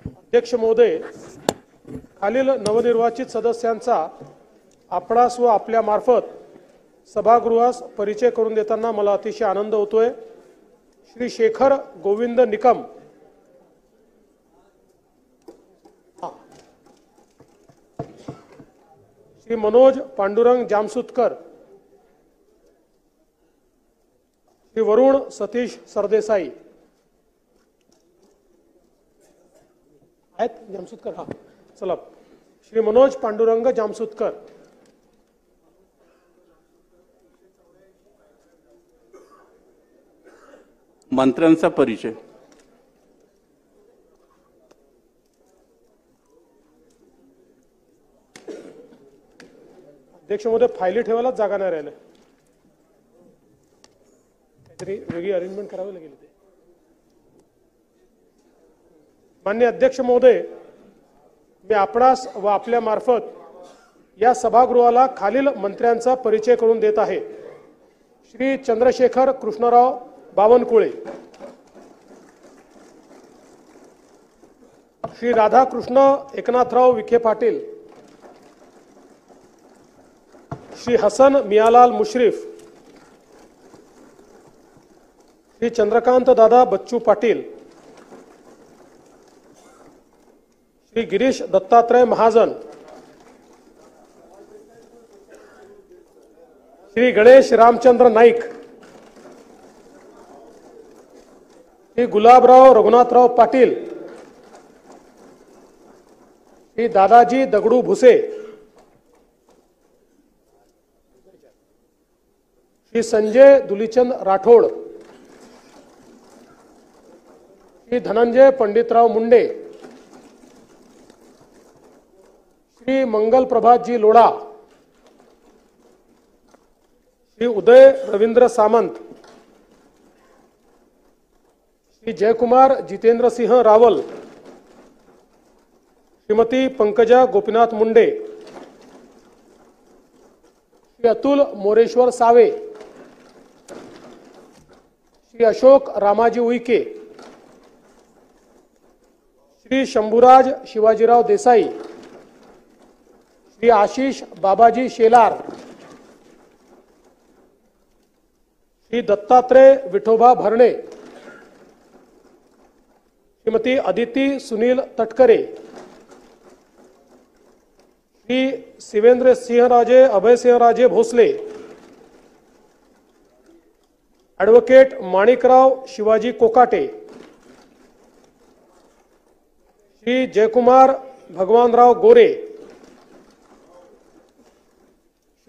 अध्यक्ष महोदय, खालील नवनिर्वाचित सदस्यांचा आपणास व आपल्या मार्फत सभागृहास परिचय करून देताना मला अतिशय आनंद होतोय। श्री शेखर गोविंद निकम, श्री मनोज पांडुरंग जामसुतकर, श्री वरुण सतीश सरदेसाई आहेत जामसुतकर, हा चला, श्री मनोज पांडुरंग जामसुतकर, मंत्र्यांचा परिचय। अध्यक्ष महोदय, फायली ठेवायलाच जागा नाही राहिल्या, काहीतरी वेगळी अरेंजमेंट करावी लागेल ते। माननीय अध्यक्ष महोदय, मी आपणास व आपल्या मार्फत या सभागृहाला खालील मंत्र्यांचा परिचय करून देत आहे। श्री चंद्रशेखर कृष्णराव बावनकुळे, श्री राधाकृष्ण एकनाथराव विखे पाटील, श्री हसन मियालाल मुश्रीफ, श्री चंद्रकांत दादा बच्चू पाटील, श्री गिरीश दत्तात्रय महाजन, श्री गणेश रामचंद्र नाईक, श्री गुलाबराव रघुनाथराव पाटील, श्री दादाजी दगडू भुसे, श्री संजय दुलीचंद राठोड, श्री धनंजय पंडितराव मुंडे, श्री मंगल प्रभातजी लोढ़ा, श्री उदय रविंद्र सामंत, श्री जयकुमार जितेंद्र सिंह रावल, श्रीमती पंकजा गोपीनाथ मुंडे, श्री अतुल मोरेश्वर सावे, श्री अशोक रामाजी उईके, श्री शंभुराज शिवाजीराव देसाई, श्री आशीष बाबाजी शेलार, श्री दत्तात्रय विठोबा भरणे, श्रीमती अदिति सुनील तटकरे, श्री शिवेंद्र सिंहराजे अभय सिंहराजे भोसले, एडवोकेट माणिकराव शिवाजी कोकाटे, श्री जयकुमार भगवानराव गोरे,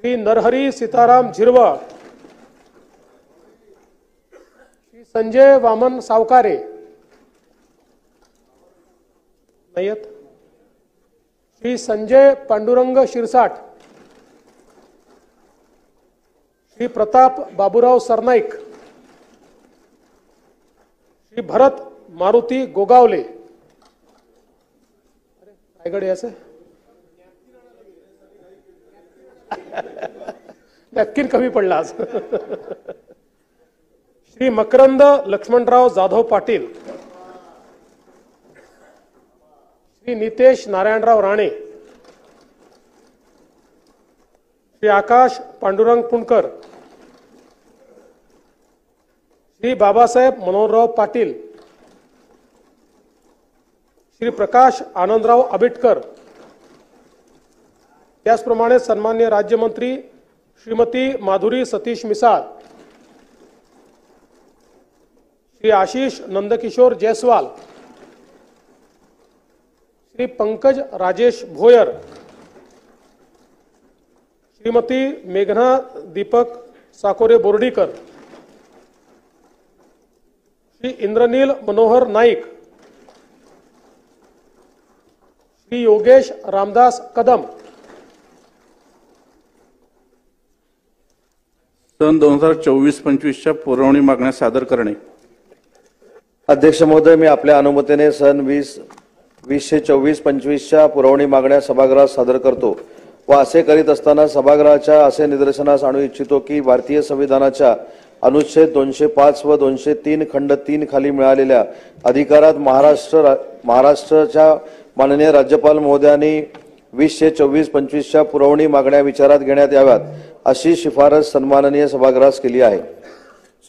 श्री नरहरी सीताराम झिरवळ, श्री संजय वामन सावकारे नयत, श्री संजय पांडुरंग शिरसाट, श्री प्रताप बाबूराव सरनाईक, श्री भरत मारुती गोगावले, रायगड याचं नक्की कमी पडला आज। श्री मकरंद लक्ष्मणराव जाधव पाटील, श्री नितेश नारायणराव राणे, श्री आकाश पांडुरंग पुणकर, श्री बाबासाहेब मनोहरराव पाटील, श्री प्रकाश आनंदराव आबिटकर, त्याचप्रमाणे सन्मान्य राज्यमंत्री श्रीमती माधुरी सतीश मिसाळ, श्री आशीष नंदकिशोर जयस्वाल, श्री पंकज राजेश भोयर, श्रीमती मेघना दीपक साकोरे बोर्डीकर, श्री इंद्रनील मनोहर नाईक, श्री योगेश रामदास कदम। सन 2024-25च्या पुरवणी मागण्या सादर करणे। अध्यक्ष महोदय, मी आपल्या अनुमतीने सन 2024-25च्या पुरवणी मागण्या सभागृहात सादर करतो व असे करीत असताना सभागृहाच्या असे निदर्शनास आणू इच्छितो की भारतीय संविधानाच्या अनुच्छेद 205 व 203 खंड 3 खाली मिळालेल्या अधिकारात महाराष्ट्राच्या माननीय राज्यपाल महोदयांनी 20/24/25च्या पुरवणी मागण्या विचारात घेण्यात याव्यात अशी शिफारस सन्माननीय सभागृहास केली आहे।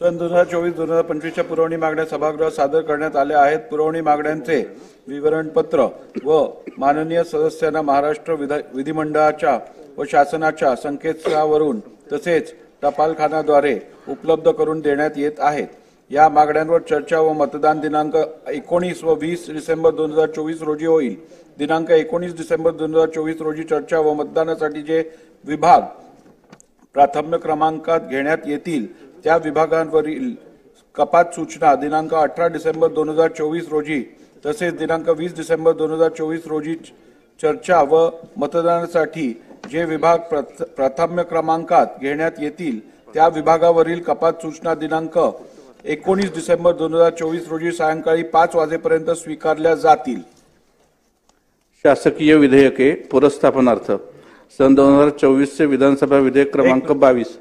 सन 2024-2025च्या पुरवणी मागण्या सभागृहात सादर करण्यात आल्या आहेत। पुरवणी मागण्यांचे विवरणपत्र व माननीय सदस्यांना महाराष्ट्र विधिमंडळाच्या व शासनाच्या संकेतस्थळावरून तसेच टपालखान्याद्वारे उपलब्ध करून देण्यात येत आहेत। या मागण्यांवर चर्चा व मतदान दिनांक 19 व 20 डिसेंबर 2024 रोजी होईल। दिनांक 19 डिसेंबर 2024 रोजी चर्चा व मतदानासाठी जे विभाग प्राथम्य क्रमांकात घेण्यात येतील त्या विभागांवरील कपात सूचना दिनांक 18 डिसेंबर 2024 रोजी तसेच दिनांक 20 डिसेंबर 2024 रोजी चर्चा व मतदानासाठी जे विभाग प्राथम्य क्रमांकात घेण्यात येतील त्या विभागावरील कपात सूचना दिनांक 19 डिसेंबर 2024 रोजी सायंकाळी 5 वाजेपर्यंत स्वीकारल्या जातील। शासकीय विधेयके पुरस्थापनार्थ सन 2024 चे विधानसभा विधेयक क्रमांक 22।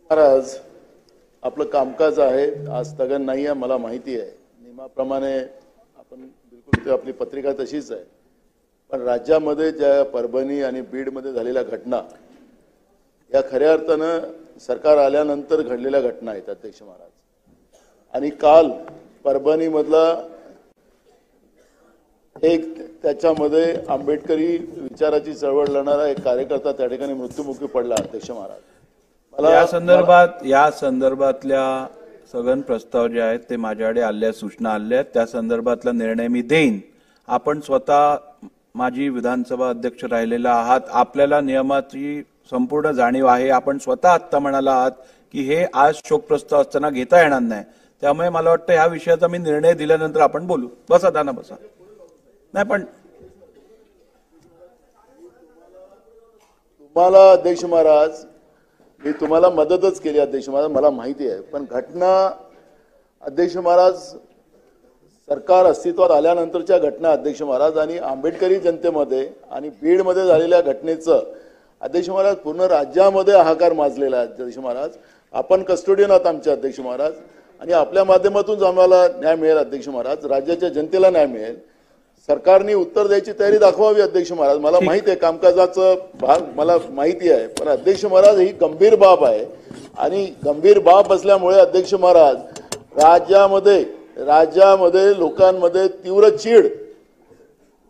महाराज, आपलं कामकाज आहे, आज स्थगन नाही आहे, मला माहिती आहे। नियमाप्रमाणे आपण बिलकुल आपली पत्रिका तशीच आहे, पण राज्यामध्ये ज्या परभणी आणि बीडमध्ये झालेल्या घटना या खऱ्या अर्थानं सरकार आल्यानंतर घडलेल्या घटना आहेत अध्यक्ष महाराज। आणि काल परभणीमधला एक त्याच्यामध्ये आंबेडकरी विचाराची चळवळ लढणारा एक कार्यकर्ता त्या ठिकाणी मृत्युमुखी पडला अध्यक्ष महाराज। या संदर्भातल्या सगळे प्रस्ताव जे आहेत ते माझ्याकडे आल्या सूचना आल्या आहेत, त्या संदर्भातला निर्णय मी देईन। आपण स्वतः माजी विधानसभा अध्यक्ष राहिलेला आहात, आपल्याला नियमाची संपूर्ण जाणीव आहे। आपण स्वतः आत्ता म्हणाला आहात की हे आज शोक प्रस्ताव असताना घेता येणार नाही, त्यामुळे मला वाटतं ह्या विषयाचा मी निर्णय दिल्यानंतर आपण बोलू। बसा दाना बसा। नाही पण तुम्हाला अध्यक्ष महाराज मी तुम्हाला मदतच केली अध्यक्ष महाराज, मला माहिती आहे, पण घटना अध्यक्ष महाराज सरकार अस्तित्वात आल्यानंतरच्या घटना अध्यक्ष महाराज आणि आंबेडकरी जनतेमध्ये आणि बीडमध्ये झालेल्या घटनेचं अध्यक्ष महाराज पूर्ण राज्यामध्ये हाहाकार माजलेला आहे अध्यक्ष महाराज। आपण कस्टोडियन आहात आमचे अध्यक्ष महाराज आणि आपल्या माध्यमातून आम्हाला न्याय मिळेल अध्यक्ष महाराज, राज्याच्या जनतेला न्याय मिळेल। सरकारने उत्तर द्यायची तयारी दाखवावी अध्यक्ष महाराज। मला माहिती आहे कामकाजाचं भाग मला माहिती आहे, पण अध्यक्ष महाराज ही गंभीर बाब आहे आणि गंभीर बाब असल्यामुळे अध्यक्ष महाराज राज्यामध्ये लोकांमध्ये तीव्र चीड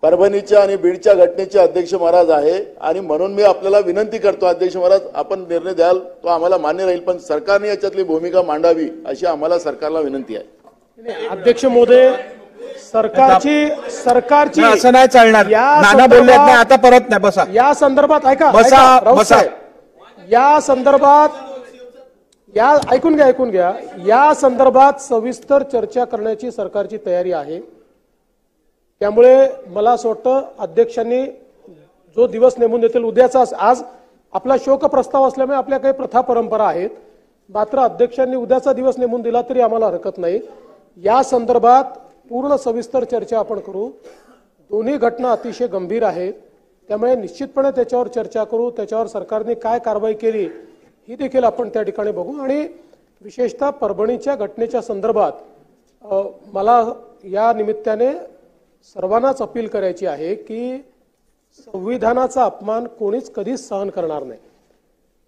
परभणीच्या आणि बीडच्या घटनेचे अध्यक्ष महाराज आहे आणि म्हणून मी आपल्याला विनंती करतो अध्यक्ष महाराज, आपण निर्णय द्याल तो आम्हाला मान्य राहील, पण सरकारने याच्यातली भूमिका मांडावी अशी आम्हाला सरकारला विनंती आहे। अध्यक्ष महोदय, सरकारची असं नाही चालणार। नाना बोलले नाही, आता परत नाही। बसा। या संदर्भात ऐका, बसा। या संदर्भात ऐकून घ्या, या संदर्भात सविस्तर चर्चा करण्याची सरकारची तयारी आहे। त्यामुळे मला असं वाटतं अध्यक्षांनी जो दिवस नेमून देतील उद्याचा, आज आपला शोक प्रस्ताव असल्यामुळे आपल्या काही प्रथा परंपरा आहेत, मात्र अध्यक्षांनी उद्याचा दिवस नेमून दिला तरी आम्हाला हरकत नाही। या संदर्भात पूर्ण सविस्तर चर्चा आपण करू। दोन्ही घटना अतिशय गंभीर आहेत, त्यामुळे निश्चितपणे त्याच्यावर चर्चा करू, त्याच्यावर सरकारने काय कारवाई केली ही देखील आपण त्या ठिकाणी बघू। आणि विशेषतः परभणीच्या घटनेच्या संदर्भात मला या निमित्ताने सर्वांनाच अपील करायची आहे की संविधानाचा अपमान कोणीच कधीच सहन करणार नाही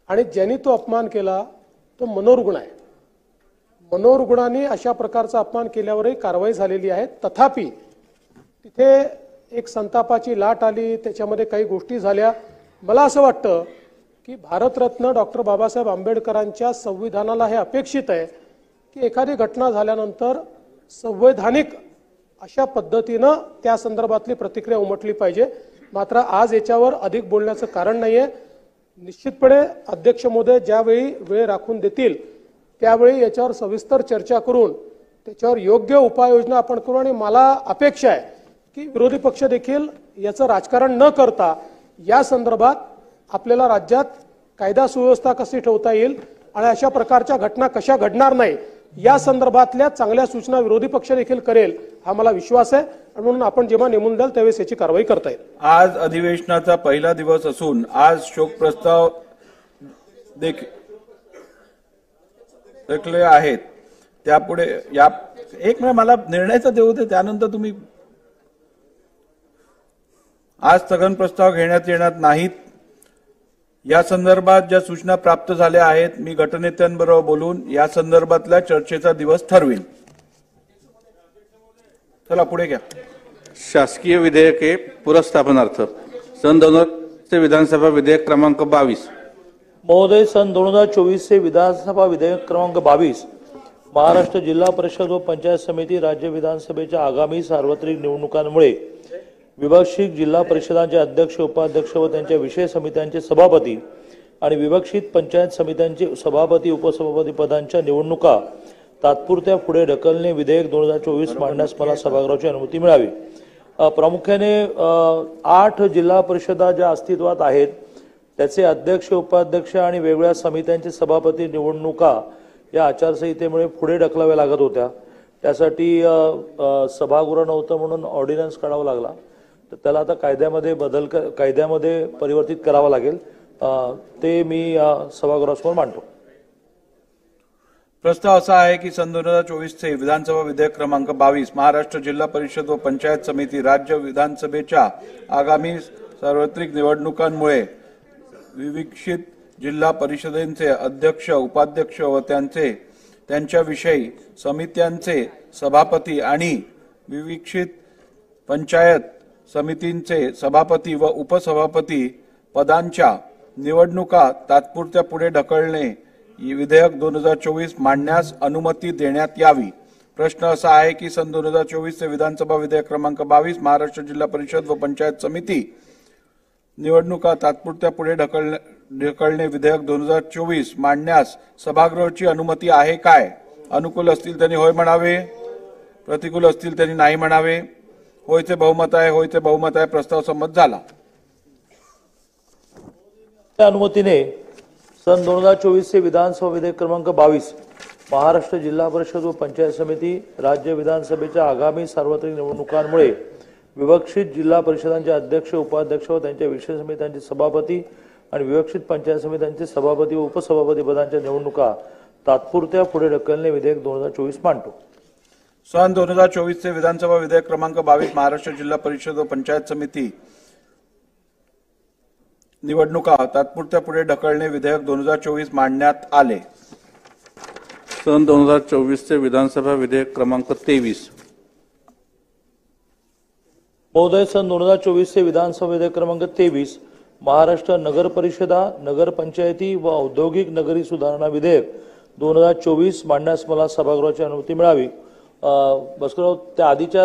आणि ज्यांनी तो अपमान केला तो मनोरुग्ण आहे। मनोरुग्णांनी अशा प्रकारचा अपमान केल्यावरही कारवाई झालेली आहे, तथापि तिथे एक संतापाची लाट आली, त्याच्यामध्ये काही गोष्टी झाल्या। मला असं वाटतं की भारतरत्न डॉक्टर बाबासाहेब आंबेडकरांच्या संविधानाला हे अपेक्षित आहे की एखादी घटना झाल्यानंतर संवैधानिक अशा पद्धतीनं त्या संदर्भातली प्रतिक्रिया उमटली पाहिजे। मात्र आज याच्यावर अधिक बोलण्याचं कारण नाहीये। निश्चितपणे अध्यक्ष महोदय ज्यावेळी वेळ राखून देतील त्यावेळी याच्यावर सविस्तर चर्चा करून त्याच्यावर योग्य उपाययोजना आपण करू। आणि मला अपेक्षा आहे की विरोधी पक्ष देखील याचं राजकारण न करता या संदर्भात आपल्याला राज्यात कायदा सुव्यवस्था कशी ठेवता येईल आणि अशा प्रकारच्या घटना कशा घडणार नाही या संदर्भातल्या चांगल्या सूचना विरोधी पक्ष देखील करेल हा मला विश्वास आहे। म्हणून आपण जेव्हा नेमून द्याल त्यावेळेस याची कारवाई करता येईल। आज अधिवेशनाचा पहिला दिवस असून आज शोक प्रस्ताव देखील रखले आहेत त्यापुढे या एक मिनिट मला निर्णयाचा देऊ दे, त्यानंतर तुम्ही आज स्थगन प्रस्ताव घेण्यात येणार नाहीत. या संदर्भात ज्या सूचना प्राप्त झाल्या आहेत मी गटनेत्यांबरोबर बोलून या संदर्भातल्या चर्चेचा दिवस ठरवीन. चला पुढे घ्या. शासकीय विधेयके पुरस्थापनार्थ सन 2000 विधानसभा विधेयक क्रमांक 22. महोदय, सन 2024 से विधानसभा विधेयक क्रमांक 22 महाराष्ट्र जिल्हा परिषद व पंचायत समिती राज्य विधानसभेच्या आगामी सार्वत्रिक निवडणुकांमुळे विवक्षित जिल्हा परिषदांचे अध्यक्ष उपाध्यक्ष व त्यांच्या विषय समित्यांचे सभापती आणि विवक्षित पंचायत समित्यांचे सभापती उपसभापती पदांच्या निवडणुका तात्पुरत्या पुढे ढकलणे विधेयक 2024 मांडण्यास मला सभागृहाची अनुमती मिळावी. प्रामुख्याने 8 जिल्हा परिषदा ज्या अस्तित्वात आहेत त्याचे अध्यक्ष उपाध्यक्ष आणि वेगवेगळ्या समित्यांचे सभापती निवडणुका या आचारसंहितेमुळे पुढे ढकलाव्या लागत होत्या. त्यासाठी सभागृह नव्हतं म्हणून ऑर्डिनन्स काढावा लागला. तर त्याला आता कायद्यामध्ये परिवर्तित करावं लागेल. ते मी सभागृहासमोर मांडतो. प्रस्ताव असा आहे की सन 2024 चे विधानसभा विधेयक क्रमांक 22 महाराष्ट्र जिल्हा परिषद व पंचायत समिती राज्य विधानसभेच्या आगामी सार्वत्रिक निवडणुकांमुळे विवक्षित जिल्हा परिषदेचे अध्यक्ष उपाध्यक्ष व त्यांच्याविषयी समित्यांचे सभापती आणि विवक्षित पंचायत समितींचे सभापती व उपसभापती पदांच्या निवडणुका तात्पुरत्या पुढे ढकलणे विधेयक 2024 मांडण्यास अनुमती देण्यात यावी. प्रश्न असा आहे की सन 2024 चे विधानसभा विधेयक क्रमांक 22 महाराष्ट्र जिल्हा परिषद व पंचायत समिती निवडणुका तात्पुरत्या पुढे ढकलणे विधेयक 2024 मांडण्यास सभागृहाची अनुमती आहे काय? अनुकूल असतील त्यांनी होय म्हणावे, प्रतिकूल असतील त्यांनी नाही म्हणावे. होयचे बहुमत आहे, होयचे बहुमत आहे. प्रस्ताव संमत झाला. त्या अनुमतीने सन 2024 से विधानसभा विधेयक क्रमांक 22 महाराष्ट्र जिल्हा परिषद व पंचायत समिती राज्य विधानसभेच्या आगामी सार्वत्रिक निवडणुकांमुळे विवक्षित जिल्हा परिषदांचे अध्यक्ष उपाध्यक्ष व त्यांच्या विषय समित्यांचे सभापती आणि विवक्षित पंचायत समित्यांचे सभापती व उपसभापती पदांच्या निवडणुका तात्पुरत्या पुढे ढकलणे विधेयक 2024 मांडतो. सन 2024 चे विधानसभा विधेयक क्रमांक 22 महाराष्ट्र जिल्हा परिषद व पंचायत समिती निवडणुका तात्पुरत्या पुढे ढकलणे विधेयक 2024 मांडण्यात आले. सन 2024 चे विधानसभा विधेयक क्रमांक 23. महोदय, सन 2024 से विधानसभा विधेयक क्रमांक 23 महाराष्ट्र नगर परिषदा नगर पंचायती व औद्योगिक नगरी सुधारणा विधेयक 2024 मांडण्यास मला सभागृहाची अनुमती मिळावी. बसकराव, त्या आधीच्या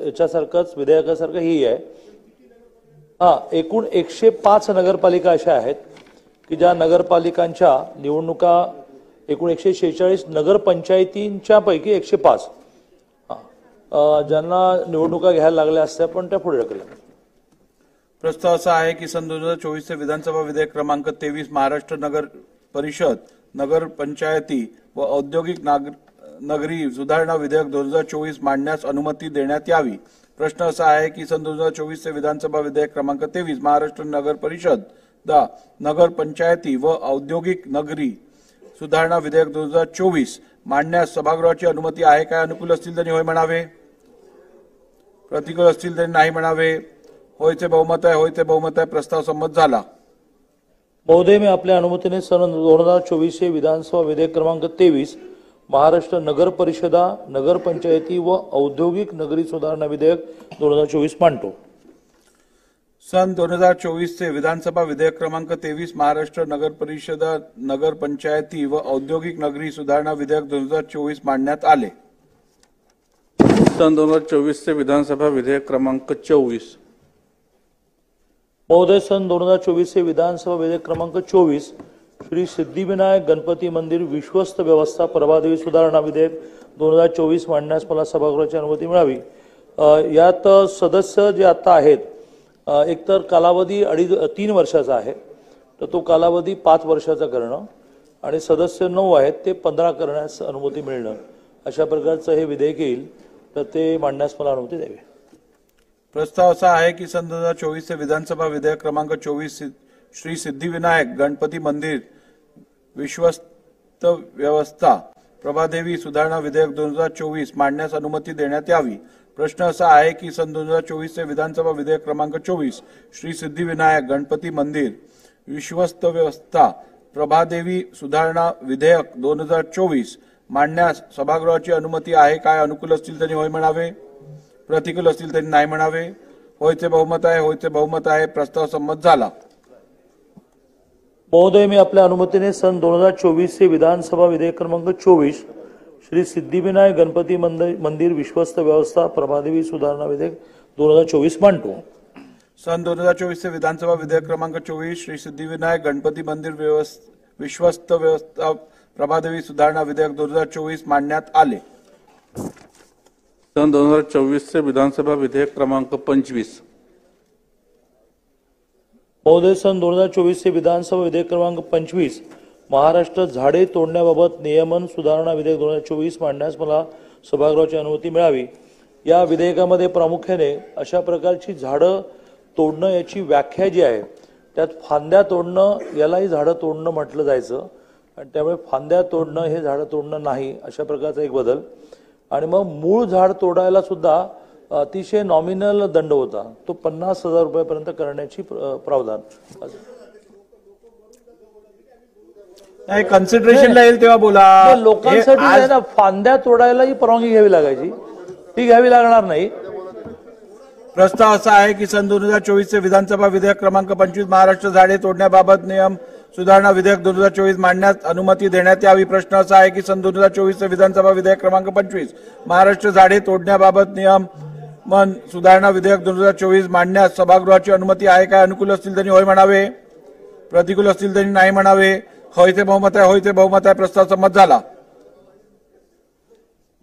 याच्यासारखंच विधेयकासारखं ही आहे. एकूण 105 नगरपालिका अशा आहेत की ज्या नगरपालिकांच्या निवडणुका एकूण 146 नगरपंचायतींच्या पैकी 105 ज्यांना निवडणुका घ्यायला लागल्या असत्या पण त्या पुढे ढकलल्या. प्रस्ताव असा आहे की सन 2024 चे विधानसभा विधेयक क्रमांक 23 महाराष्ट्र नगर परिषद नगर पंचायती व औद्योगिक नगरी सुधारणा विधेयक 2024 मांडण्यास अनुमती देण्यात यावी. प्रश्न असा आहे की सन 2024 चे विधानसभा विधेयक क्रमांक 23 महाराष्ट्र नगर परिषद नगर पंचायती व औद्योगिक नगरी सुधारणा विधेयक 2024 मांडण्यास सभागृहाची अनुमती आहे काय? अनुकूल असतील त्यांनी होय म्हणावे, प्रतिकूल असतील त्यांनी नाही म्हणावे. होयचे बहुमत आहे, होयचे बहुमत आहे. प्रस्ताव संमत झाला. महोदय, मी आपल्या अनुमतीने सन 2024 विधानसभा विधेयक क्रमांक 23 महाराष्ट्र नगर परिषदा नगर पंचायती व औद्योगिक नगरी सुधारणा विधेयक 2024 मांडतो. सन 2024 चे विधानसभा विधेयक क्रमांक 23 महाराष्ट्र नगर परिषदा नगर पंचायती व औद्योगिक नगरी सुधारणा विधेयक 2024 मांडण्यात आले. सन 2024 चे विधानसभा विधेयक क्रमांक 24. महोदय, सन 2024 से विधानसभा विधेयक क्रमांक 24 श्री सिद्धिविनायक गणपती मंदिर विश्वस्त व्यवस्था प्रभादेवी सुधारणा विधेयक 2024 मांडण्यास मला सभागृहाची अनुमती मिळावी. यात सदस्य जे आता आहेत एकतर कालावधी 3 वर्षाचा आहे तर तो कालावधी 5 वर्षाचा करणं आणि सदस्य 9 आहेत ते 15 करण्यास अनुमती मिळणं अशा प्रकारचं हे विधेयक येईल तर ते मांडण्यास मला अनुमती द्यावी. प्रस्ताव असा आहे की सन 2024 चे विधानसभा विधेयक क्रमांक 24 श्री सिद्धिविनायक गणपती मंदिर विश्वस्त विश्वस्त व्यवस्था प्रभादेवी सुधारणा विधेयक 2024 मांडण्यास अनुमती देण्यात यावी. प्रश्न असा आहे की सन 2024 चे विधानसभा विधेयक क्रमांक 24 श्री सिद्धिविनायक गणपती मंदिर विश्वस्त व्यवस्था प्रभादेवी सुधारणा विधेयक 2024 मांडण्यास सभागृहाची अनुमती आहे काय? अनुकूल असतील त्यांनी होय म्हणावे, प्रतिकूल असतील त्यांनी नाही म्हणावे. होयचे बहुमत आहे, होयचे बहुमत आहे. प्रस्ताव संमत झाला. महोदय, मी आपल्या अनुमतीने सन 2024 चे विधानसभा विधेयक क्रमांक 24 श्री सिद्धिविनायक गणपती मंदिर विश्वस्त व्यवस्था प्रभादेवी सुधारणा विधेयक 2024 मांडतो. सन 2024 चे विधानसभा विधेयक क्रमांक 24 श्री सिद्धिविनायक गणपती मंदिर विश्वस्त व्यवस्था प्रभादेवी सुधारणा विधेयक 2024 मांडण्यात आले. सन 2024 चे विधानसभा विधेयक क्रमांक 25. महोदय, सन 2024 चे विधानसभा विधेयक क्रमांक 25 महाराष्ट्र झाडे तोडण्याबाबत नियमन सुधारणा विधेयक 2024 मांडण्यास मला सभागृहाची अनुमती मिळावी. या विधेयकामध्ये प्रामुख्याने अशा प्रकारची झाडं तोडणं याची व्याख्या जी आहे त्यात फांद्या तोडणं यालाही झाडं तोडणं म्हटलं जायचं आणि त्यामुळे फांद्या तोडणं हे झाडं तोडणं नाही अशा प्रकारचा एक बदल. आणि मग मूळ झाड तोडायला सुद्धा अतिशय नॉमिनल दंड होता, तो 50,000 रुपयापर्यंत करण्याची प्रावधान. नाही, कन्सिडरेशनला येईल तेव्हा बोला. लोकांसाठी आहे ना, फांद्या तोडायलाही परवानगी घ्यावी लागायची, ती घ्यावी लागणार नाही. प्रस्ताव असा आहे की सन 2024 चे विधानसभा विधेयक क्रमांक 25 महाराष्ट्र झाडे तोडण्याबाबत नियम सुधारणा विधेयक 2024 मांडण्यास अनुमती देण्यात यावी. प्रश्न असा आहे की सन 2024 चे विधानसभा विधेयक क्रमांक 25 महाराष्ट्र झाडे तोडण्याबाबत नियम सुधारणा विधेयक 2024 मांडण्यास सभागृहाची अनुमती आहे काय? अनुकूल असतील त्यांनी होय म्हणावे, प्रतिकूल असतील त्यांनी नाही म्हणावे. होयचे बहुमत आहे, होयचे बहुमत आहे. प्रस्ताव संमत झाला.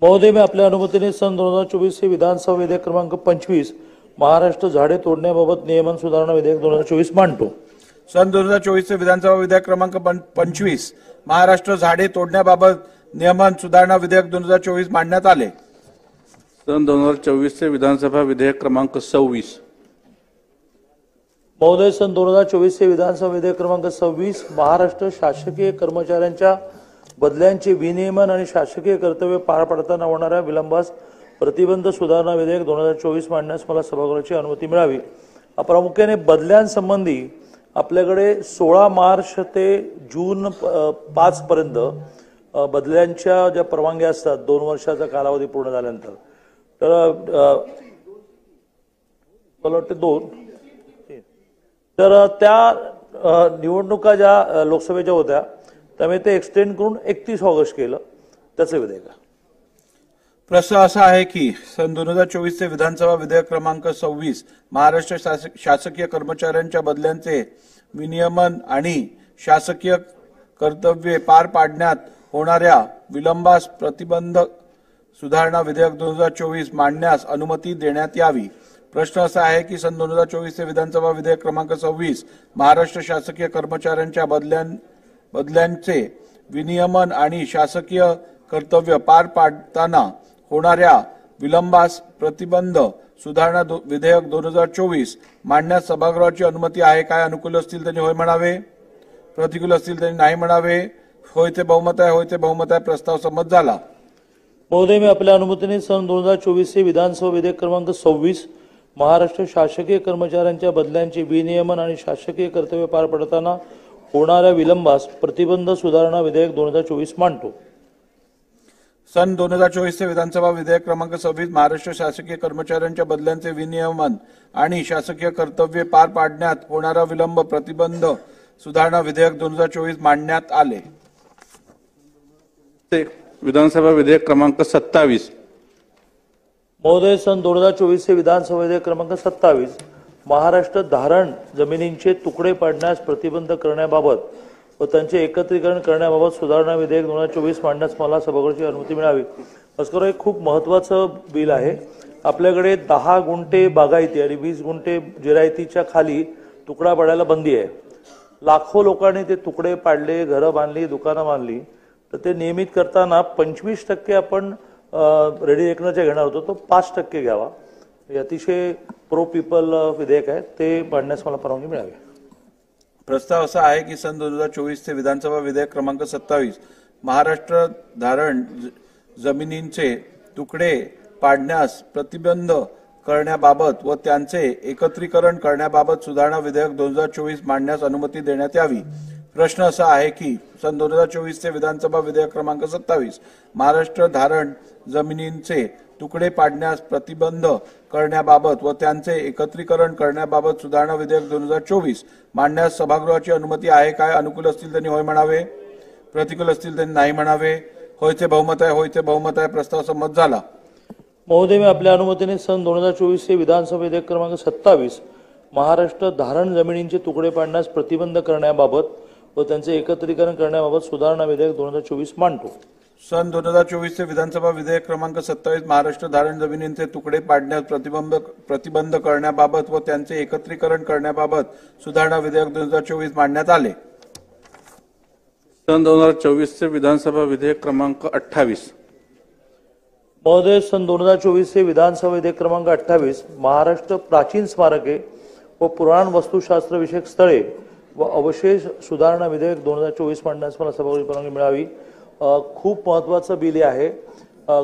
महोदय, मी आपल्या अनुमतीने सन 2024 चे विधानसभा विधेयक क्रमांक 25 महाराष्ट्र झाडे तोडण्याबाबत नियमन सुधारणा विधेयक 2024 मांडतो. सन 2024 चे विधानसभा विधेयक क्रमांक 25 महाराष्ट्र झाडे तोडण्याबाबत नियमन सुधारणा विधेयक 2024 मांडण्यात आले. सन 2024 चे विधानसभा विधेयक क्रमांक 26. महोदय, सन 2024 चे विधानसभा विधेयक क्रमांक 26 महाराष्ट्र शासकीय कर्मचाऱ्यांच्या बदल्यांचे विनियमन आणि शासकीय कर्तव्य पार पाडताना होणाऱ्या विलंबास प्रतिबंध सुधारणा विधेयक 2024 मांडण्यास मला सभागृहाची अनुमती मिळावी. प्रामुख्याने बदल्यांसंबंधी आपल्याकडे 16 मार्च ते जून 5 पर्यंत बदल्यांच्या ज्या परवानग्या असतात 2 वर्षाचा कालावधी पूर्ण झाल्यानंतर, तर मला वाटते 2, तर त्या निवडणुका ज्या लोकसभेच्या होत्या त्यामुळे ते एक्सटेंड करून 31 ऑगस्ट केलं. त्याचं विधेयक. प्रश्न असा आहे की सन 2024 चे विधानसभा विधेयक क्रमांक 26 महाराष्ट्र शासकीय कर्मचाऱ्यांच्या बदल्यांचे विनियमन आणि शासकीय कर्तव्ये पार पाडण्यात होणाऱ्या विलंबास प्रतिबंध सुधारणा विधेयक 2024 मांडण्यास अनुमती देण्यात यावी. प्रश्न असा आहे की सन 2024 चे विधानसभा विधेयक क्रमांक 26 महाराष्ट्र शासकीय कर्मचाऱ्यांच्या बदल्यांचे विनियमन आणि शासकीय कर्तव्य पार पाडताना होणाऱ्या विलंबास प्रतिबंध सुधारणा विधेयक 2024 मांडण्यास सभागृहाची अनुमती आहे काय? अनुकूल असतील त्यांनी होय म्हणावे, प्रतिकूल असतील त्यांनी नाही म्हणावे. होयचे बहुमत आहे, होयचे बहुमत आहे. प्रस्ताव संमत झाला. महोदय, मी आपल्या अनुमतीने सन 2024 चे विधानसभा विधेयक क्रमांक 26 महाराष्ट्र शासकीय कर्मचाऱ्यांच्या बदल्यांचे विनियमन आणि शासकीय कर्तव्य पार पडताना होणाऱ्या विलंबास प्रतिबंध सुधारणा विधेयक 2024 मांडतो. सन 2024 चे विधानसभा विधेयक क्रमांक 26 महाराष्ट्र शासकीय कर्मचाऱ्यांच्या बदल्यांचे विनियमन आणि शासकीय कर्तव्ये पार पाडण्यात होणारा विलंब प्रतिबंध सुधारणा विधेयक 2024 मांडण्यात आले. विधानसभा विधेयक क्रमांक 27. महोदय, सन 2024 चे विधानसभा विधेयक क्रमांक 27 महाराष्ट्र धारण जमिनींचे तुकडे पाडण्यास प्रतिबंध करण्याबाबत व त्यांचे एकत्रीकरण करण्याबाबत सुधारणा विधेयक 2024 मांडण्यास मला सभागृहाची अनुमती मिळावी. भास्कर, हे खूप महत्वाचं बिल आहे. आपल्याकडे 10 गुंठे बागायती आणि 20 गुंठे जिरायतीच्या खाली तुकडा पाडायला बंदी आहे. लाखो लोकांनी ते तुकडे पाडले, घरं बांधली, दुकानं बांधली. तर ते नियमित करताना 25% आपण रेडी रेकनरच्या घेणार होतो, तो 5% घ्यावा. हे अतिशय प्रो पीपल विधेयक आहे, ते मांडण्यास मला परवानगी मिळावी. प्रस्ताव असा आहे की सन 2024 चे विधानसभा विधेयक क्रमांक 27 महाराष्ट्र धारण जमिनींचे तुकडे पाडण्यास प्रतिबंध करण्याबाबत व त्यांचे एकत्रीकरण करण्याबाबत सुधारणा विधेयक 2024 मांडण्यास अनुमती देण्यात यावी। प्रश्न असा आहे की सन 2024 चे विधानसभा विधेयक क्रमांक 27 महाराष्ट्र धारण जमिनींचे तुकडे पाडण्यास प्रतिबंध करण्याबाबत व त्यांचे एकत्रीकरण करण्याबाबत सुधारणा विधेयक 2024 मांडण्यास सभागृहाची अनुमती आहे काय? अनुकूल असतील त्यांनी होय म्हणावे, प्रतिकूल असतील त्यांनी नाही म्हणावे। होयचे बहुमत आहे, होयचे बहुमत आहे, प्रस्ताव संमत झाला। महोदय, मी आपल्या अनुमतीने सन 2024 चे विधानसभा विधेयक क्रमांक 27 महाराष्ट्र धारण जमिनींचे तुकडे पाडण्यास प्रतिबंध करण्याबाबत व त्यांचे एकत्रीकरण करण्याबाबत सुधारणा विधेयक 2024 मांडतो। सन 2024 चे विधानसभा विधेयक क्रमांक 27 महाराष्ट्र धारण जमिनींचे तुकडे पाडण्यास प्रतिबंध करण्याबाबत व त्यांचे एकत्रीकरण करण्याबाबत सुधारणा विधेयक 2024 मांडण्यात आले। सन 2024 चे विधानसभा विधेयक क्रमांक 28। महोदय, सन 2024 चे विधानसभा विधेयक क्रमांक 28 महाराष्ट्र प्राचीन स्मारके व पुराण वस्तुशास्त्र विषयक स्थळे व अवशेष सुधारणा विधेयक 2024 मांडण्यास मला सभागृहाची परवानगी मिळावी। खूप महत्त्वाचं बिल आहे।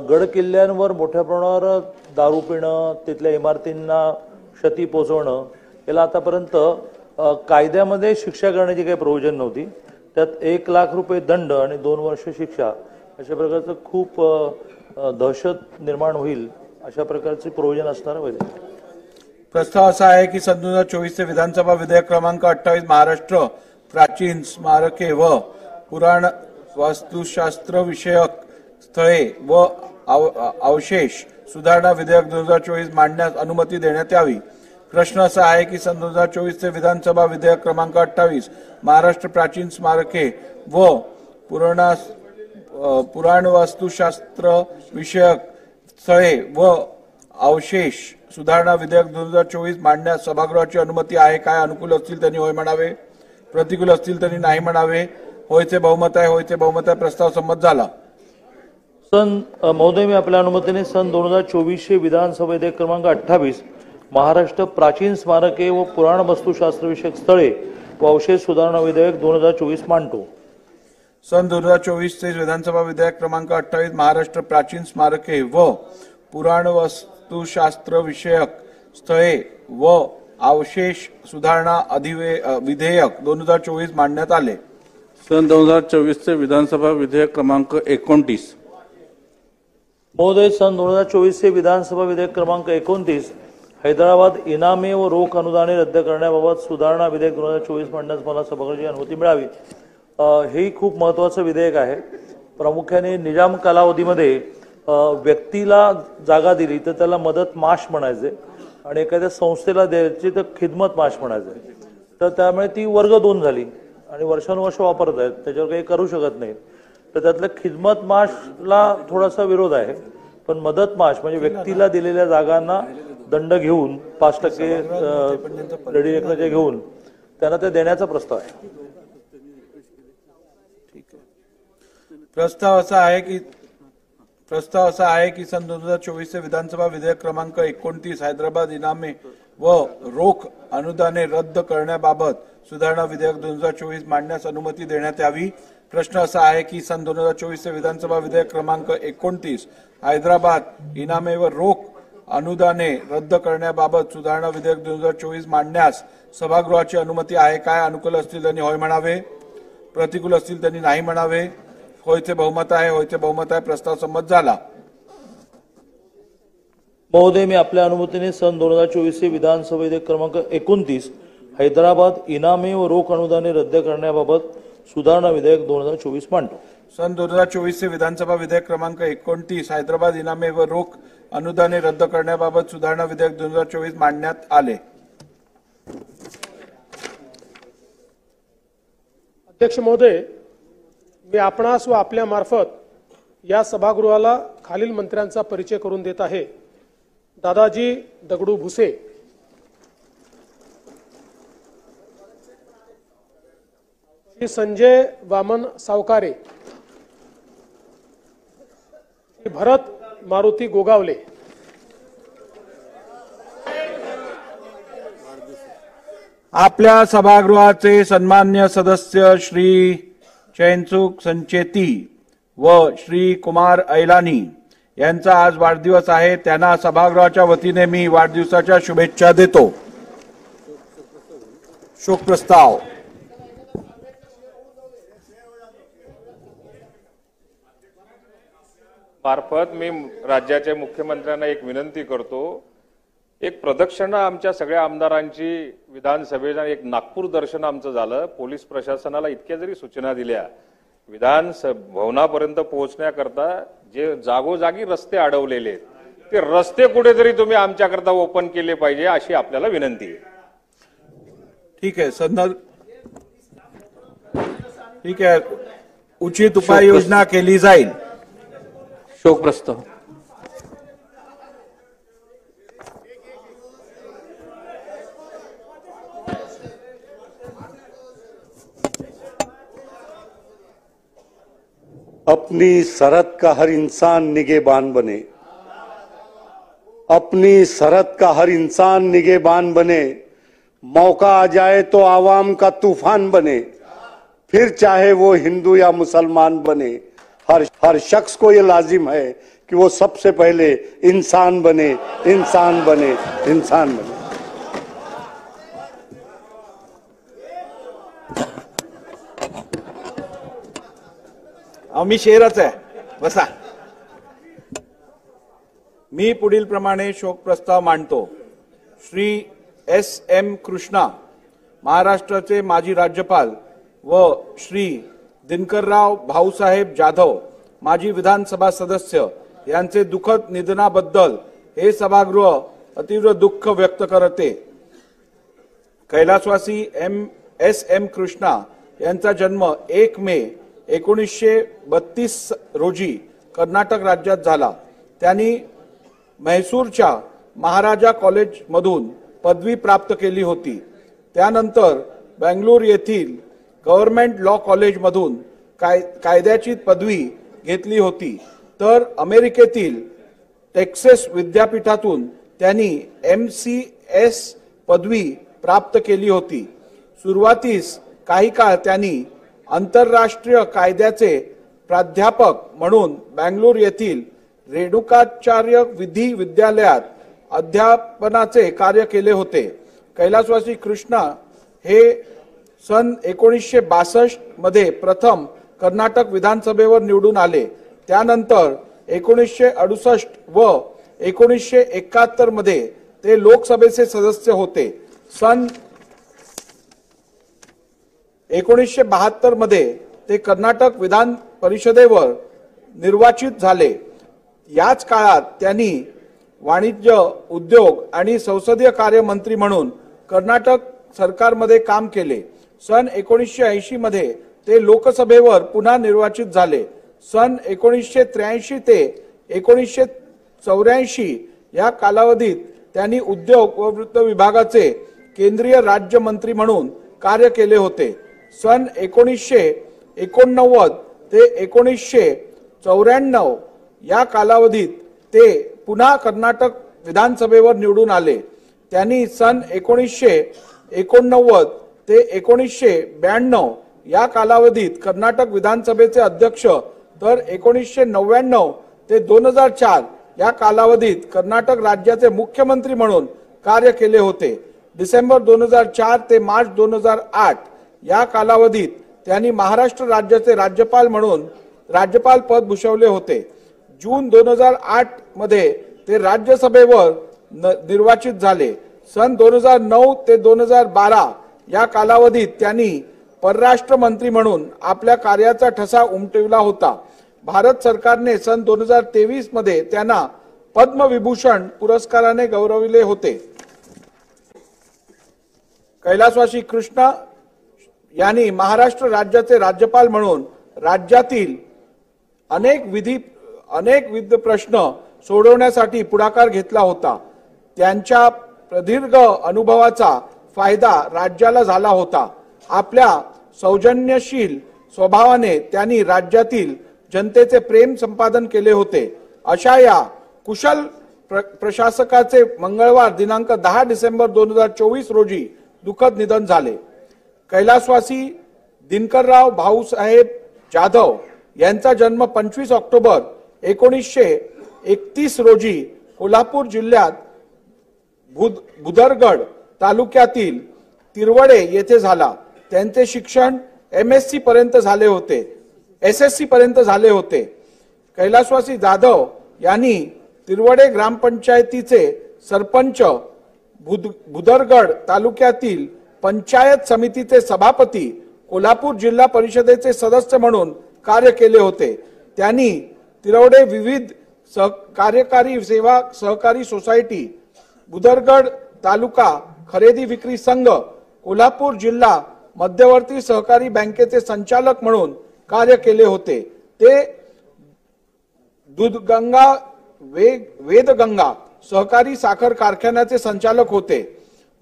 गड किल्ल्यांवर मोठ्या प्रमाणावर दारू पिणं, तिथल्या इमारतींना क्षती पोहोचवणं याला आतापर्यंत कायद्यामध्ये शिक्षा करण्याची काही प्रोव्हिजन नव्हती। त्यात 1 लाख रुपये दंड आणि 2 वर्ष शिक्षा अशा प्रकारचं खूप दहशत निर्माण होईल अशा प्रकारचे प्रोव्हिजन असणार आहे। प्रस्ताव असा आहे की सन 2024 चे विधानसभा विधेयक क्रमांक 28 महाराष्ट्र प्राचीन स्मारके व पुराण वास्तुशास्त्र विषयक स्थळे व अवशेष सुधारणा विधेयक 2024 मांडण्यास अनुमती देण्यात यावी। प्रश्न असा आहे की सन 2024 चे विधानसभा विधेयक क्रमांक 28 महाराष्ट्र प्राचीन स्मारके व पुराण वास्तुशास्त्र विषयक स्थळे व अवशेष सुधारणा विधेयक 2024 मांडण्यास सभागृहाची अनुमती आहे काय? अनुकूल असतील त्यांनी होय म्हणावे, प्रतिकूल असतील त्यांनी नाही म्हणावे। होयचे बहुमत आहे, होयचे बहुमत आहे, प्रस्ताव संमत झाला। महोदय, मी आपल्या अनुमतीने सन 2024 चे विधानसभा विधेयक क्रमांक 28 महाराष्ट्र प्राचीन स्मारके व पुराण वस्तुशास्त्र विषयक स्थळे व अवशेष सुधारणा विधेयक 2024 मांडतो। सन 2024 चे विधानसभा विधेयक क्रमांक 28 महाराष्ट्र प्राचीन स्मारके व पुराण वस्तुशास्त्र विषयक स्थळे व अवशेष सुधारणा विधेयक 2024 मांडण्यात आले। सन 2024 चे विधानसभा विधेयक क्रमांक 29। महोदय, सन 2024 चे विधानसभा विधेयक क्रमांक 29 हैदराबाद इनामे व रोख अनुदाने रद्द करण्याबाबत सुधारणा विधेयक 2024 मांडण्यास मला सभागृहाची अनुमती मिळावी। हे खूप महत्त्वाचं विधेयक आहे। प्रामुख्याने निजाम कालावधीमध्ये व्यक्तीला जागा दिली तर त्याला मदत माश म्हणायचे आणि एखाद्या संस्थेला द्यायची तर खिदमत माश म्हणायचे। तर त्यामुळे ती वर्ग 2 झाली आणि वर्षानुवर्ष वापरत आहेत, त्याच्यावर काही करू शकत नाही। तर त्यातल्या खिदमत माशला थोडासा विरोध आहे, पण मदत माश म्हणजे व्यक्तीला दिलेल्या जागांना दंड घेऊन 5% रेडी रेकनचे घेऊन त्यांना ते देण्याचा प्रस्ताव आहे। प्रस्ताव असा आहे की सन 2024 चे विधानसभा विधेयक क्रमांक 29 हैदराबाद इनामे व रोख अनुदाने रद्द करण्याबाबत सुधारणा विधेयक 2024 मांडण्यास अनुमती देण्यात यावी। प्रश्न असा आहे की सन 2024 चे विधानसभा विधेयक क्रमांक 29 हैदराबाद इनामे व रोख अनुदाने रद्द करण्याबाबत सुधारणा विधेयक 2024 मांडण्यास सभागृहाची अनुमती आहे काय? अनुकूल असतील त्यांनी होय म्हणावे, प्रतिकूल असतील त्यांनी नाही म्हणावे। होयचे बहुमत आहे, होयचे बहुमत आहे, प्रस्ताव संमत झाला। महोदय, मी आपल्या अनुमतीने सन 2024 चे विधानसभा विधेयक क्रमांक 29 हैदराबाद इनामे व रोख अनुदाने रद्द करण्याबाबत सुधारणा विधेयक 2024 मांडतो। सन 2024 चे विधानसभा विधेयक क्रमांक 29 हैदराबाद इनामे व रोख अनुदाने रद्द करण्याबाबत सुधारणा विधेयक 2024 मांडण्यात आले। अध्यक्ष महोदय, मी आपणास व आपल्या मार्फत या सभागृहाला खालील मंत्र्यांचा परिचय करून देत आहे। दादाजी दगडू भुसे, श्री संजय वामन सावकारे, श्री भरत मारुती गोगावले, आपल्या सभागृहाचे सन्मान्य सदस्य श्री चैनसुख संचेती व श्री कुमार ऐलानी यांचा आज वाढदिवस आहे. त्यांना सभागृहाच्या वतीने मी वाढदिवसाच्या शुभेच्छा देतो. शोक प्रस्ताव. मार्फत मी राज्याच्या मुख्यमंत्र्यांना एक विनंती करतो. एक प्रदक्षिणा आमच्या सगळ्या आमदारांची विधानसभेला एक नागपूर दर्शन आमचं झालं. पोलीस प्रशासनाला इतक्या जरी सूचना दिल्या भवनापर्यंत पोहोचण्याकरता जे जागोजागी रस्ते अडवलेले आहेत ते रस्ते कुठेतरी तुम्ही आमच्याकरता ओपन केले पाहिजे अशी आपल्याला विनंती आहे. ठीक आहे. ठीक आहे. उचित उपाययोजना केली जाईल. शोक प्रस्ताव. अपनी सरहद का हर इंसान निगहबान बने. अपनी सरहद का हर इंसान निगहबान बने. मौका आ जाए तो आवाम का तूफान बने. फिर चाहे वो हिंदू या मुसलमान बने. हर शख्स को ये लाजिम है कि वो सबसे पहले इंसान बने, इंसान बने, इंसान बने. मी शेरच आहे. बसा. मी पुढील प्रमाणे शोक प्रस्ताव मांडतो. श्री S.M. कृष्णा महाराष्ट्राचे माजी राज्यपाल व श्री दिनकरराव भाऊसाहेब जाधव माजी विधानसभा सदस्य यांचे दुःखद निधनाबद्दल हे सभागृह अतीव्र दुःख व्यक्त करते. कैलासवासी S.M. कृष्णा यांचा जन्म 1 मे 1932 रोजी कर्नाटक राज्यात झाला. त्यांनी म्हैसूरच्या महाराजा कॉलेज मधून पदवी प्राप्त केली होती. त्यानंतर बेंगळूर येथील गव्हर्नमेंट लॉ कॉलेज मधून कायद्याची पदवी घेतली होती. तर अमेरिकेतील टेक्सास विद्यापीठातून त्यांनी MCS पदवी प्राप्त केली होती. सुरुवातीस काही काळ त्यांनी आंतरराष्ट्रीय कायद्याचे प्राध्यापक म्हणून बेंगळूर येथील रेणुकाचार्य विधी विद्यालयात अध्यापनाचे कार्य केले होते. कैलासवासी कृष्णा हे सन 1962 मध्ये प्रथम कर्नाटक विधानसभेवर निवडून आले. त्यानंतर 1968 व 1971 मध्ये ते लोकसभेचे सदस्य होते. सन 1972 मध्ये ते कर्नाटक विधान परिषदेवर निर्वाचित झाले. याच काळात त्यांनी वाणिज्य, उद्योग आणि संसदीय कार्य मंत्री म्हणून कर्नाटक सरकारमध्ये काम केले. सन 1980 मध्ये ते लोकसभेवर पुन्हा निर्वाचित झाले. सन 1983 ते 1984 या कालावधीत त्यांनी उद्योग व वित्त विभागाचे केंद्रीय राज्यमंत्री म्हणून कार्य केले होते. सन 1989 ते 1994 या कालावधीत ते पुन्हा कर्नाटक विधानसभेवर निवडून आले. त्यांनी सन 1989 ते 1992 या कालावधीत कर्नाटक विधानसभेचे अध्यक्ष तर 1999 ते 2004 या कालावधीत कर्नाटक राज्याचे मुख्यमंत्री म्हणून कार्य केले होते. डिसेंबर 2004 ते मार्च 2008 या कालावधीत त्यांनी महाराष्ट्र राज्याचे राज्यपाल म्हणून राज्यपाल पद भूषवले होते. जून 2008 मध्ये ते राज्यसभेवर निर्वाचित झाले. सन 2009 ते 2012 या कालावधीत त्यांनी परराष्ट्र मंत्री म्हणून आपल्या कार्याचा ठसा उमटविला होता. भारत सरकारने सन 2023 मध्ये त्यांना पद्मविभूषण पुरस्काराने गौरविले होते. कैलासवासी कृष्णा यांनी महाराष्ट्र राज्याचे राज्यपाल म्हणून राज्यातील अनेक विविध प्रश्न सोडवण्यासाठी पुढाकार घेतला होता. त्यांच्या प्रदीर्घ अनुभवाचा फायदा राज्याला झाला होता. आपल्या सौजन्यशील स्वभावाने त्यांनी राज्यातील जनतेचे प्रेम संपादन केले होते. अशा या कुशल प्रशासकाचे मंगळवार दिनांक 10 डिसेंबर 2024 रोजी दुःखद निधन झाले. कैलासवासी दिनकरराव भाऊसाहेब जाधव यांचा जन्म 25 ऑक्टोबर 1931 रोजी कोल्हापूर जिल्ह्यात भुदरगड तालुक्यातील तिरवडे येथे झाला. त्यांचे शिक्षण MSc पर्यंत झाले होते, SSc पर्यंत झाले होते. कैलासवासी जाधव यांनी तिरवडे ग्रामपंचायतीचे सरपंच, भुदरगड तालुक्यातील पंचायत समितीचे सभापती, कोल्हापूर जिल्हा परिषदेचे सदस्य म्हणून कार्य केले होते. त्यांनी तिरवडे विविध कार्यकारी सेवा सहकारी सोसायटी, भुदरगड तालुका खरेदी विक्री संघ, कोल्हापूर जिल्हा मध्यवर्ती सहकारी बँकेचे संचालक म्हणून कार्य केले होते. ते दूधगंगा वेदगंगा सहकारी साखर कारखान्याचे संचालक होते.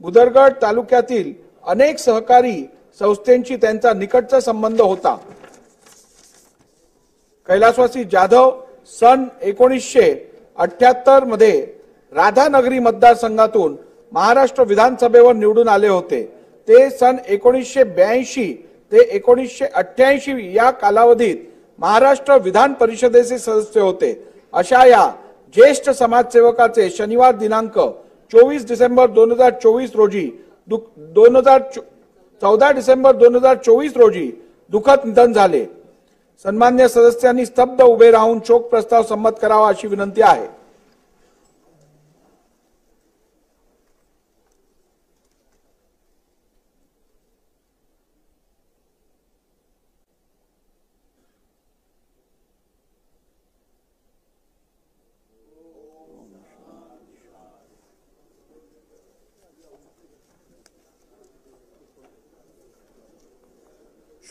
भुदरगड तालुक्यातील अनेक सहकारी संस्थांशी त्यांचा निकटचा संबंध होता. कैलासवासी जाधव सन 1978 मध्ये राधानगरी मतदारसंघातून महाराष्ट्र विधानसभेवर निवडून आले होते. ते सन 1982 ते 1988 या कालावधीत महाराष्ट्र विधान परिषदेचे सदस्य होते. अशा या ज्येष्ठ समाजसेवकाचे शनिवार दिनांक 24 डिसेंबर 2024 रोजी 14 डिसेंबर 2024 रोजी दुःखद निधन झाले. सन्मान्य सदस्यांनी स्तब्ध उभे राहून शोक प्रस्ताव संमत करावा अशी विनंती आहे.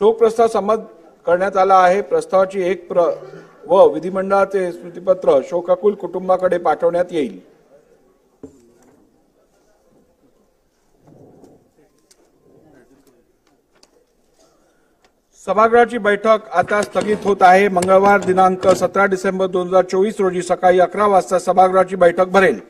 शोक प्रस्ताव संमत करण्यात आला आहे. प्रस्तावाची एक व विधिमंडळाचे स्मृतिपत्र शोकाकुल कुटुंबाकडे पाठवण्यात येईल. सभागृहाची बैठक आता स्थगित होत आहे. मंगळवार दिनांक 17 डिसेंबर 2024 रोजी सकाळी 11 वाजता सभागृहाची बैठक भरेल.